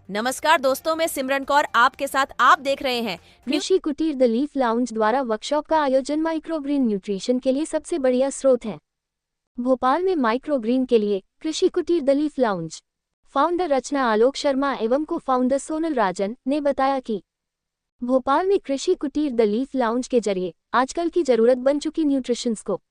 नमस्कार दोस्तों, मैं सिमरन कौर आपके साथ। आप देख रहे हैं कृषि कुटीर द लीफ लाउंज द्वारा वर्कशॉप का आयोजन माइक्रोग्रीन न्यूट्रिशन के लिए सबसे बढ़िया स्रोत है। भोपाल में माइक्रोग्रीन के लिए कृषि कुटीर द लीफ लाउंज फाउंडर रचना आलोक शर्मा एवं को फाउंडर सोनल राजन ने बताया कि भोपाल में कृषि कुटीर द लीफ लाउंज के जरिए आजकल की जरूरत बन चुकी न्यूट्रिशंस को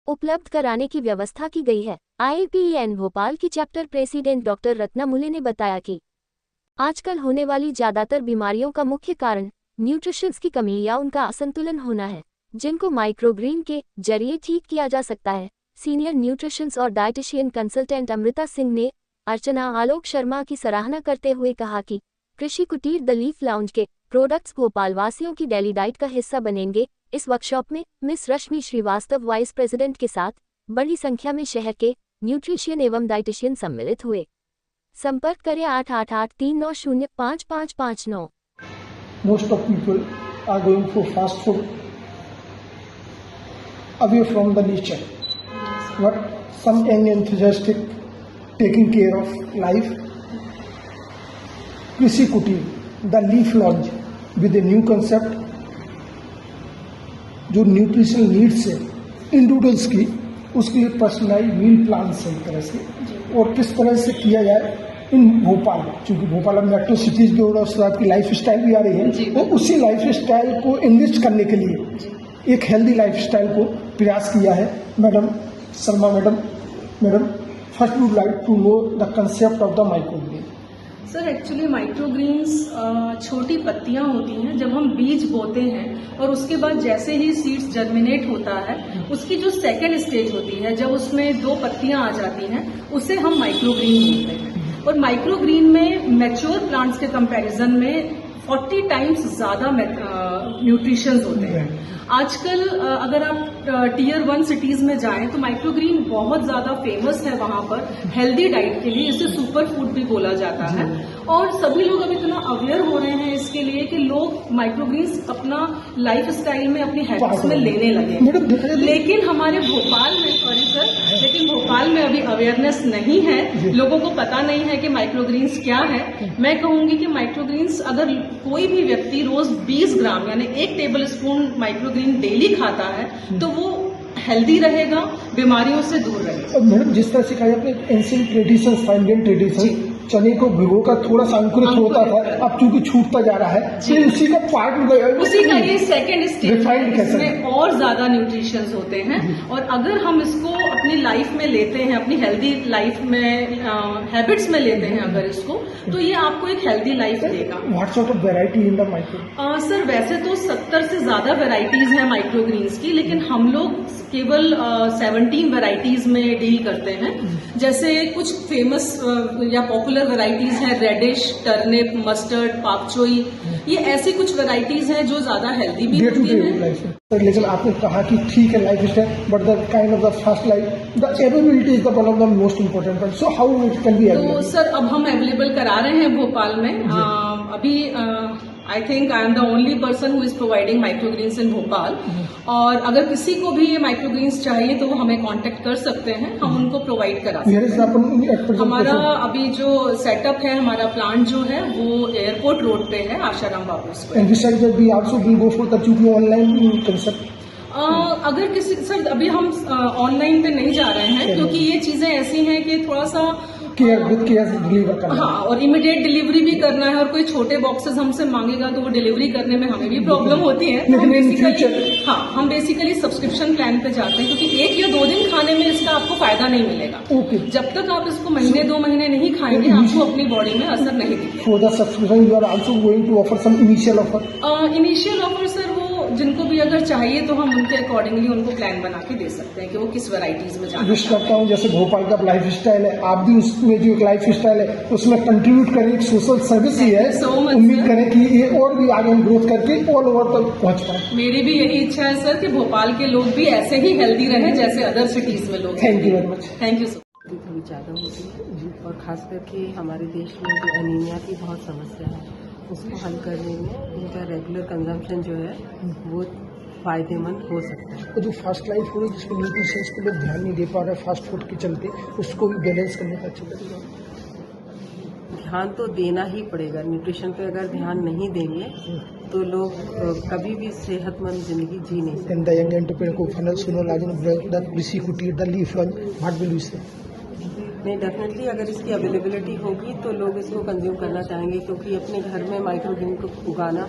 उपलब्ध कराने की व्यवस्था की गई है। IAPEN भोपाल की चैप्टर प्रेसिडेंट डॉक्टर रत्ना मुले ने बताया कि आजकल होने वाली ज्यादातर बीमारियों का मुख्य कारण न्यूट्रिशंस की कमी या उनका असंतुलन होना है, जिनको माइक्रोग्रीन के जरिए ठीक किया जा सकता है। सीनियर न्यूट्रिशंस और डाइटिशियन कंसल्टेंट अमृता सिंह ने अर्चना आलोक शर्मा की सराहना करते हुए कहा कि कृषि कुटीर द लीफ लाउंज के प्रोडक्ट्स भोपाल वासियों की डेली डाइट का हिस्सा बनेंगे। इस वर्कशॉप में मिस रश्मि श्रीवास्तव वाइस प्रेसिडेंट के साथ बड़ी संख्या में शहर के न्यूट्रिशियन एवं डाइटिशियन सम्मिलित हुए। संपर्क करें 8883905559। Most of people are going for fast food away from the nature, but some young enthusiastic taking care of life. Krishi Kutir, the leaf launch with a new concept जो nutritional needs है individuals की, उसके लिए personalise meal plan सही तरह से और किस तरह से किया जाए इन भोपाल, क्योंकि भोपाल में मेट्रो सिटीज की और उसके बाद की लाइफ स्टाइल भी आ रही है, तो उसी लाइफ स्टाइल को इनरिच करने के लिए एक हेल्दी लाइफ स्टाइल को प्रयास किया है। Madam Sharma madam first would like to know the concept of the microgreen. Sir, actually microgreens छोटी पत्तियां होती हैं। जब हम बीज बोते हैं और उसके बाद जैसे ही सीड्स जर्मिनेट होता है, उसकी जो सेकेंड स्टेज होती है, जब उसमें 2 पत्तियां आ जाती हैं, उसे हम माइक्रोग्रीन बोलते हैं। और माइक्रोग्रीन में मैच्योर प्लांट्स के कंपैरिजन में 40 टाइम्स ज्यादा न्यूट्रिशंस होते हैं। आजकल अगर आप Tier 1 सिटीज में जाएं तो माइक्रोग्रीन बहुत ज्यादा फेमस है वहां पर हेल्दी डाइट के लिए। इसे सुपर फूड भी बोला जाता है और सभी लोग अब इतना अवेयर हो रहे हैं इसके लिए कि लोग माइक्रोग्रीन्स अपना लाइफ स्टाइल में, अपनी हैबिट्स में लेने लगे। लेकिन हमारे भोपाल में भोपाल में अभी अवेयरनेस नहीं है, लोगों को पता नहीं है कि माइक्रोग्रीन्स क्या है। मैं कहूंगी कि माइक्रोग्रीन्स अगर कोई भी व्यक्ति रोज 20 ग्राम यानी 1 टेबल स्पून माइक्रोग्रीन डेली खाता है तो वो हेल्दी रहेगा, बीमारियों से दूर रहेगा। मैडम जिस तरह से कहा आपने एंशिएंट ट्रेडिशन, इंडियन ट्रेडिशन, चने को भिगो कर थोड़ा सा अंकुरित होता था, अब चूंकि छूटता जा रहा है, तो उसी का पार्ट, उसी का ये सेकेंड स्टेज में और ज्यादा न्यूट्रिशंस होते हैं। और अगर हम इसको अपनी लाइफ में लेते हैं, अपनी हेल्दी लाइफ में हैबिट्स में लेते हैं अगर इसको, तो ये आपको एक हेल्दी लाइफ देगा। What sort of variety in the micro? Sir, वैसे तो 70 से ज्यादा वेराइटीज हैं माइक्रोग्रीन्स की, लेकिन हम लोग केवल 17 वेराइटीज में डील करते हैं। जैसे कुछ फेमस या पॉपुलर वेराइटीज हैं रेडिश, टर्निप, मस्टर्ड, पापचोई। ये ऐसी कुछ वेराइटीज हैं जो ज्यादा हेल्दी भी होती हैं। लेकिन आपने कहा कि ठीक है lifestyle, but the kind of the fast life, the availability is the one of the most important point. So how it can be available? तो सर, अब हम अवेलेबल करा रहे हैं भोपाल में। अभी I think I am the only person who is providing microgreens in Bhopal. और अगर किसी को भी ये माइक्रोग्रीन्स चाहिए तो वो हमें कांटेक्ट कर सकते हैं, हम उनको प्रोवाइड करा सकते हैं। हमारा अभी जो सेटअप है, हमारा प्लांट जो है वो एयरपोर्ट रोड पे है, आशाराम बापू स्क्वायर। ऑनलाइन कंसेप्ट अगर किसी, सर अभी हम ऑनलाइन पे नहीं जा रहे हैं क्योंकि ये चीजें ऐसी हैं कि थोड़ा सा केयर डिलीवर करना, हाँ, और इमीडिएट डिलीवरी भी करना है। और कोई छोटे बॉक्सेस हमसे मांगेगा तो वो डिलीवरी करने में हमें भी प्रॉब्लम होती है। हम बेसिकली सब्सक्रिप्शन प्लान पे जाते हैं, क्योंकि 1 या 2 दिन खाने में इसका आपको फायदा नहीं मिलेगा। जब तक आप इसको महीने 2 महीने नहीं खाएंगे, आपको अपनी बॉडी में असर नहीं दिखेगा। For the subscription you are also going to offer some initial offer? Initial offer sir वो जिनको भी अगर चाहिए तो हम उनके अकॉर्डिंगली उनको प्लान बना के दे सकते हैं कि वो किस वैरायटीज में जाना। विश करता हूँ जैसे भोपाल का लाइफ स्टाइल है, आप भी उसमें जो एक लाइफ स्टाइल है उसमें कंट्रीब्यूट करें, एक सोशल सर्विस ही है। उम्मीद करें कि ये और भी आगे ग्रोथ करके ऑल ओवर तक पहुंच पाए। मेरी भी यही इच्छा है सर कि भोपाल के लोग भी ऐसे ही हेल्दी रहें जैसे अदर सिटीज में लोग। Thank you very much. Thank you sir. थोड़ी ज़्यादा होती है और खास करके हमारे देश में जो एनीमिया की बहुत समस्या है, उसको हल करने में इनका रेगुलर कंजम्पशन जो है वो फ़ायदेमंद हो सकता है। तो जो फास्ट लाइफ हो रही है जिसको न्यूट्रिशंस को लोग ध्यान नहीं दे पा रहे फास्ट फूड के चलते, उसको भी बैलेंस करने का अच्छा तरीका। ध्यान तो देना ही पड़ेगा। न्यूट्रिशन पे अगर ध्यान नहीं देंगे तो लोग कभी भी सेहतमंद जिंदगी जी नहीं सकते। And the young entrepreneur को फनल सुनो लाजन द कृषि कुटीर the leaf launch what will you से? नहीं, डेफिनेटली अगर इसकी अवेलेबिलिटी होगी तो लोग इसको कंज्यूम करना चाहेंगे, क्योंकि अपने घर में माइक्रो ग्रीन को उगाना,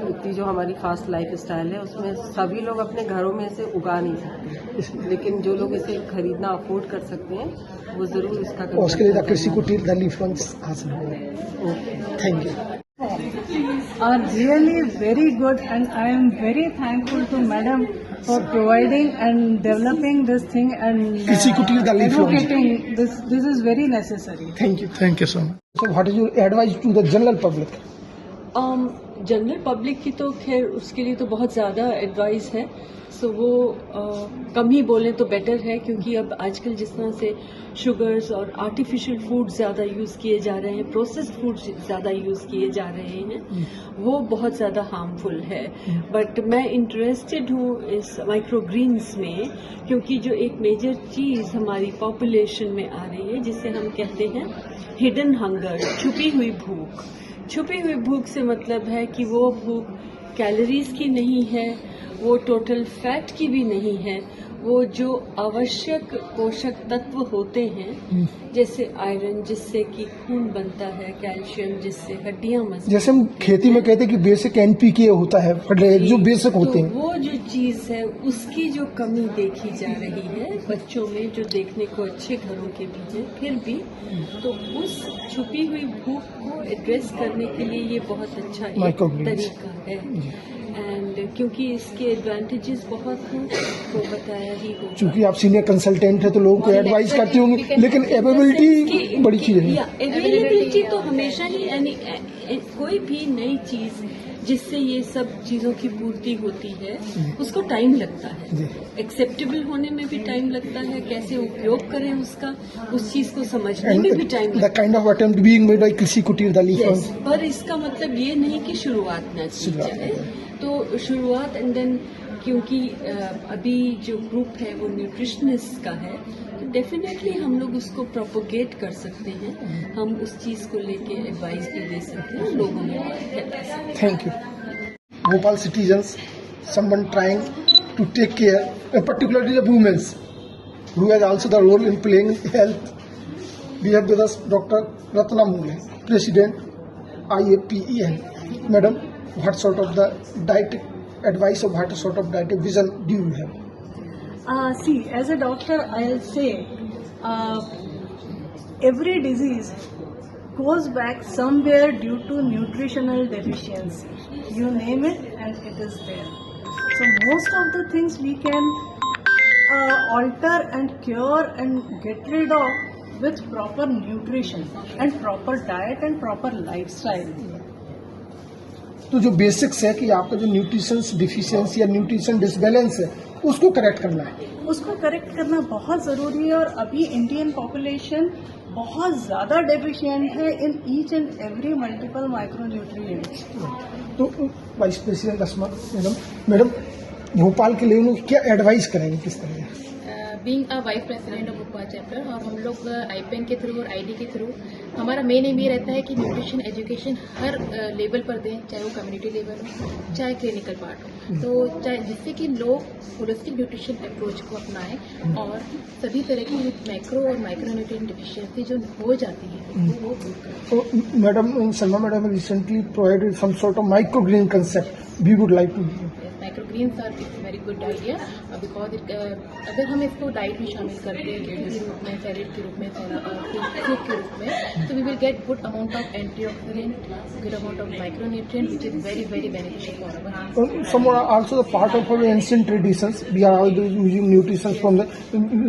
इतनी जो हमारी फास्ट लाइफ स्टाइल है उसमें सभी लोग अपने घरों में इसे उगा नहीं सकते, लेकिन जो लोग इसे खरीदना अफोर्ड कर सकते हैं वो जरूर इसका उसके लिए द कृषि कुटीर द लीफ लॉन्च हासिल होगा। Thank you. are really very good, and I am very thankful to Madam for providing and developing this thing and Krisi Kutir the Leaf Launch. advocating this. This is very necessary. Thank you so much. So what is your advice to the general public? General public की तो खैर उसके लिए तो बहुत ज़्यादा advice है, सो वो कम ही बोलें तो बेटर है, क्योंकि अब आजकल जिस तरह से शुगर्स और आर्टिफिशियल फूड ज़्यादा यूज़ किए जा रहे हैं, प्रोसेस्ड फूड ज़्यादा यूज़ किए जा रहे हैं, वो बहुत ज़्यादा हार्मफुल है। बट मैं इंटरेस्टेड हूँ इस माइक्रो ग्रीन्स में, क्योंकि जो एक मेजर चीज़ हमारी पॉपुलेशन में आ रही है जिसे हम कहते हैं हिडन हंगर, छुपी हुई भूख। छुपी हुई भूख से मतलब है कि वो भूख कैलोरीज की नहीं है, वो टोटल फैट की भी नहीं है, वो जो आवश्यक पोषक तत्व होते हैं जैसे आयरन जिससे कि खून बनता है, कैल्शियम जिससे हड्डियां मजबूत, जैसे हम खेती में कहते हैं कि बेसिक एनपीके होता है, जो बेसिक होते हैं, तो वो जो चीज है उसकी जो कमी देखी जा रही है बच्चों में, जो देखने को अच्छे घरों के भी है फिर भी, तो उस छुपी हुई भूख को एड्रेस करने के लिए ये बहुत अच्छा एक तरीका है। एंड क्योंकि इसके एडवांटेजेस बहुत हैं तो बताया ही होगा। चूंकि आप सीनियर कंसल्टेंट है तो लोगों को एडवाइस करती होंगी, लेकिन अवेलेबिलिटी बड़ी चीज है। अवेलेबिलिटी तो हमेशा ही, यानी कोई भी नई चीज जिससे ये सब चीजों की पूर्ति होती है उसको टाइम लगता है, एक्सेप्टेबल होने में भी टाइम लगता है, कैसे उपयोग करें उसका, उस चीज को समझने में भी टाइम लगता है। The kind of attempt being made by कृषि कुटीर द लीफ लॉन्च। पर इसका मतलब ये नहीं कि शुरुआत न की जाए, तो शुरुआत एंड देन, क्योंकि अभी जो ग्रुप है वो न्यूट्रिशनिस्ट का है, तो डेफिनेटली हम लोग उसको प्रोपोगेट कर सकते हैं, हम उस चीज को लेके एडवाइस भी दे सकते हैं लोगों में। Thank you. Bhopal citizens, someone trying to take care, particularly the women, who has also the role in playing health. We have with us Dr. Ratna Mule, President, IAPEN. Madam, what sort of the diet advice or what sort of diet vision do you have? See, as a doctor, I'll say every disease goes back somewhere due to nutritional deficiency. You name it and it is there. So most of the things we can alter and cure and get rid of with proper nutrition and proper diet and proper lifestyle. तो जो basics है कि आपका जो nutrition deficiency या nutrition disbalance है उसको correct करना है, उसको करेक्ट करना बहुत ज़रूरी है। और अभी इंडियन पॉपुलेशन बहुत ज़्यादा डेफिशिएंट है in each and every multiple micronutrients. तो वाइस प्रेसिडेंट अस्मा मैडम भोपाल के लिए उन्हें क्या एडवाइस करेंगे, किस तरह? Being a vice president of Bhopal chapter, और हम लोग आईपेन के थ्रू और आईडी के थ्रू हमारा मेन एम ये रहता है कि न्यूट्रिशन एजुकेशन हर लेवल पर दें, चाहे वो कम्युनिटी लेवल हो चाहे क्लिनिकल पार्ट हो, तो चाहे जिससे कि लोग होलिस्टिक न्यूट्रिशन अप्रोच को अपनाएं और सभी तरह की मैक्रो और माइक्रोन्यूट्रिएंट डिफिशियंसी जो हो जाती है वो दूर करें। तो madam Salma madam recently provided some sort of microgreen concept, we would like to. Microgreens are it's very good idea, because अगर हम इसको डाइट में शामिल करते हैं के रूप में, सैलेड के रूप में, सूप के रूप में, तो we will get good amount of antioxidant, good amount of micronutrient which is very very beneficial for our. Some are also the part of our ancient traditions. We are also using nutrition from the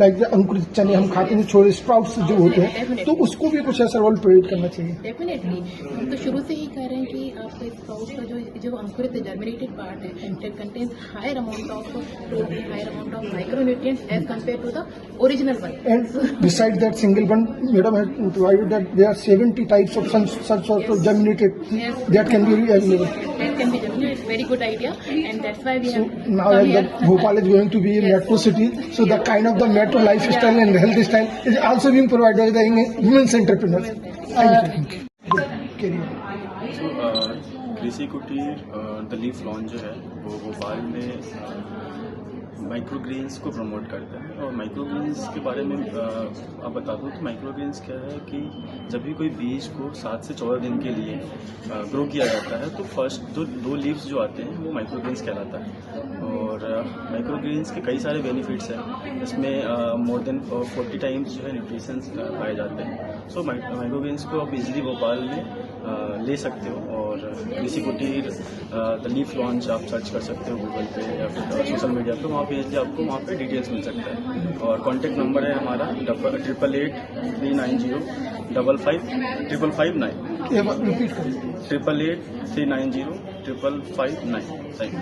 like the अंकुरित चने हम खाते हैं, छोटे sprouts जो होते हैं, तो उसको भी कुछ ऐसा रोल प्ले करना चाहिए। डेफिनेटली हम तो शुरू से ही कह रहे हैं कि आपका स्प्राउट का जो अंकुरित जर्मिनेटेड पार्ट है, it contains higher amount of higher amount of micronutrients as compared to the original one. And besides that single one, Madam has provided that there are 70 types of such sort of germinated Yes. that can be available. That can be definitely it's very good idea, and that's why we So have now come as the here. Bhopal is going to be a metro city, so the kind of the metro lifestyle and health style is also being provided by the women's entrepreneurs. Thank you. Carry on. कृषि कुटीर the leaf launch जो है वो भोपाल में माइक्रोग्रेन्स को promote करता है। और माइक्रोग्रेन्स के बारे में आप बता दूं तो माइक्रोग्रेन्स क्या है कि जब भी कोई बीज को 7 से 14 दिन के लिए ग्रो किया जाता है तो फर्स्ट दो लीव्स जो आते हैं वो माइक्रोग्रेन्स कहलाता है। और माइक्रोग्रेन्स के कई सारे बेनिफिट्स हैं, इसमें मोर देन 40 टाइम्स जो है न्यूट्रिशंस पाए जाते हैं। सो माइक्रोग्रेन्स को आप इजीली भोपाल में ले सकते हो। और कृषि कुटीर द लीफ लॉन्च आप सर्च कर सकते हो गूगल पे या फिर सोशल मीडिया पे, वहाँ पे इजीली आपको वहाँ पे डिटेल्स मिल सकता है। और कॉन्टैक्ट नंबर है हमारा 888390 55559 रिपीट करिए। 888390 55559। Thank you.